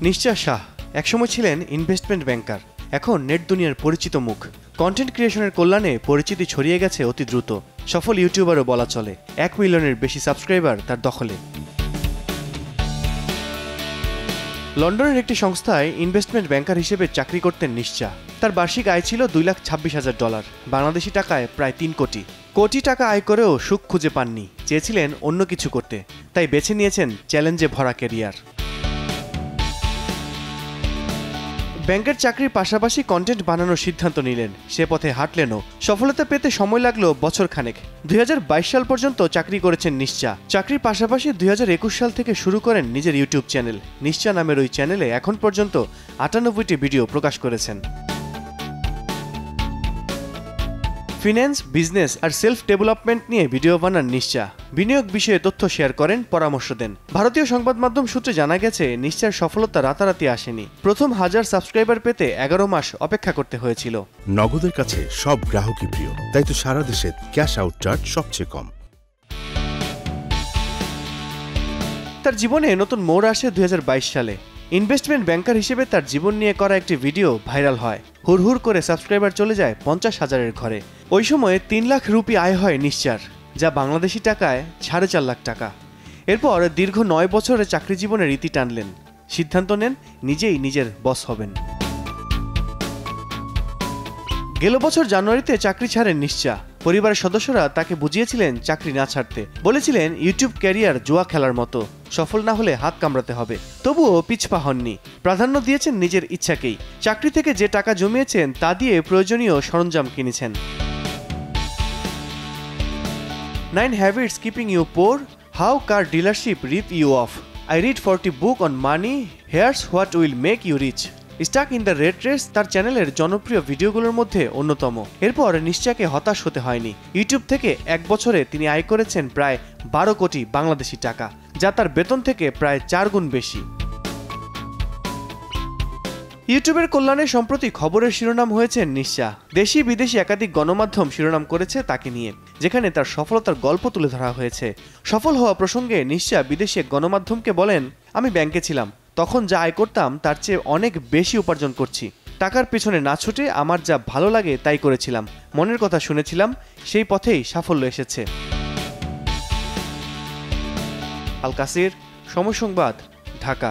নিশ্চা শাহ একসময় ছিলেন investment banker, এখন নেট দুনিয়ার পরিচিত মুখ। কন্টেন্ট ক্রিয়েশনের কল্যাণে পরিচিতি ছড়িয়ে গেছে অতি দ্রুত। সফল ইউটিউবারও বলা চলে। 1 মিলিয়নের বেশি সাবস্ক্রাইবার তার দখলে। লন্ডনের একটি সংস্থায় ইনভেস্টমেন্ট ব্যাংকার হিসেবে চাকরি করতেন নিশ্চা। তার বার্ষিক আয় ছিল $2,26,000, বাংলাদেশি টাকায় প্রায় 3 কোটি। কোটি টাকা আয় করেও সুখ খুঁজে পাননি, চেয়েছিলেন অন্য কিছু করতে, তাই বেছে নিয়েছেন চ্যালেঞ্জে ভরা ক্যারিয়ার। ব্যাংকের চাকরির পাশাপাশি কন্টেন্ট বানানোর সিদ্ধান্ত নিলেন, সে পথে হাঁটলেনও। সফলতা পেতে সময় লাগলো বছর খানেক। 2022 সাল পর্যন্ত চাকরি করেছেন নিশ্চা। চাকরির পাশাপাশি 2021 সাল থেকে শুরু করেন নিজের ইউটিউব চ্যানেল। নিশ্চা নামের ওই চ্যানেলে এখন পর্যন্ত 98টি ভিডিও প্রকাশ করেছেন। ফিন্যান্স, বিজনেস আর সেলফ ডেভেলপমেন্ট নিয়ে ভিডিও বানান নিশ্চা। বিনিয়োগ বিষয়ে তথ্য শেয়ার করেন, পরামর্শ দেন। ভারতীয় সংবাদ মাধ্যম সূত্রে জানা গেছে, নিশ্চার সফলতা রাতারাতি আসেনি। প্রথম 1000 সাবস্ক্রাইবার পেতে 11 মাস অপেক্ষা করতে হয়েছিল। নগদের কাছে সব গ্রাহকই প্রিয়, তাই তো সারা দেশে ক্যাশ আউট চার্জ সবচেয়ে কম। তার জীবনে নতুন মোড় আসে 2022 সালে। ইনভেস্টমেন্ট ব্যাংকার হিসেবে তার জীবন নিয়ে করা একটি ভিডিও ভাইরাল হয়। হুড় করে সাবস্ক্রাইবার চলে যায় 50,000-এর ঘরে। ওই সময়ে 3 লাখ রুপি আয় হয় নিশ্চার, যা বাংলাদেশি টাকায় 4.5 লাখ টাকা। এরপর দীর্ঘ 9 বছরে চাকরি জীবনের ইতি টানলেন। সিদ্ধান্ত নেন নিজেই নিজের বস হবেন। গেল বছর জানুয়ারিতে চাকরি ছাড়েন নিশ্চা। পরিবারের সদস্যরা তাকে বুঝিয়েছিলেন চাকরি না ছাড়তে। বলেছিলেন ইউটিউব ক্যারিয়ার জুয়া খেলার মতো, সফল না হলে হাত কামড়াতে হবে। তবুও পিছপা হননি, প্রাধান্য দিয়েছেন নিজের ইচ্ছাকেই। চাকরি থেকে যে টাকা জমিয়েছেন তা দিয়ে প্রয়োজনীয় সরঞ্জাম কিনেছেন। 9 Habits Keeping You Poor, How Car Dealership Rip You Off, I Read 40 Book on Money, Here's What Will Make You Rich, stuck in the red race তার চ্যানেলের জনপ্রিয় ভিডিওগুলোর মধ্যে অন্যতম। এরপর নিশ্চাকে হতাশ হতে হয়নি। ইউটিউব থেকে 1 বছরে তিনি আয় করেছেন প্রায় 12 কোটি বাংলাদেশি টাকা, যা তার বেতন থেকে প্রায় 4 গুণ বেশি। ইউটিউবের কল্যাণে সম্প্রতি খবরের শিরোনাম হয়েছেন নিশ্চা। দেশি বিদেশি একাধিক গণমাধ্যম শিরোনাম করেছে তাকে নিয়ে, যেখানে তার সফলতার গল্প তুলে ধরা হয়েছে। সফল হওয়া প্রসঙ্গে নিশ্চা বিদেশি এক গণমাধ্যমকে বলেন, আমি ব্যাংকে ছিলাম, তখন যা আয় করতাম তার চেয়ে অনেক বেশি উপার্জন করছি। টাকার পেছনে না ছুটে আমার যা ভালো লাগে তাই করেছিলাম, মনের কথা শুনেছিলাম, সেই পথেই সাফল্য এসেছে। আল কাসির, সময় সংবাদ, ঢাকা।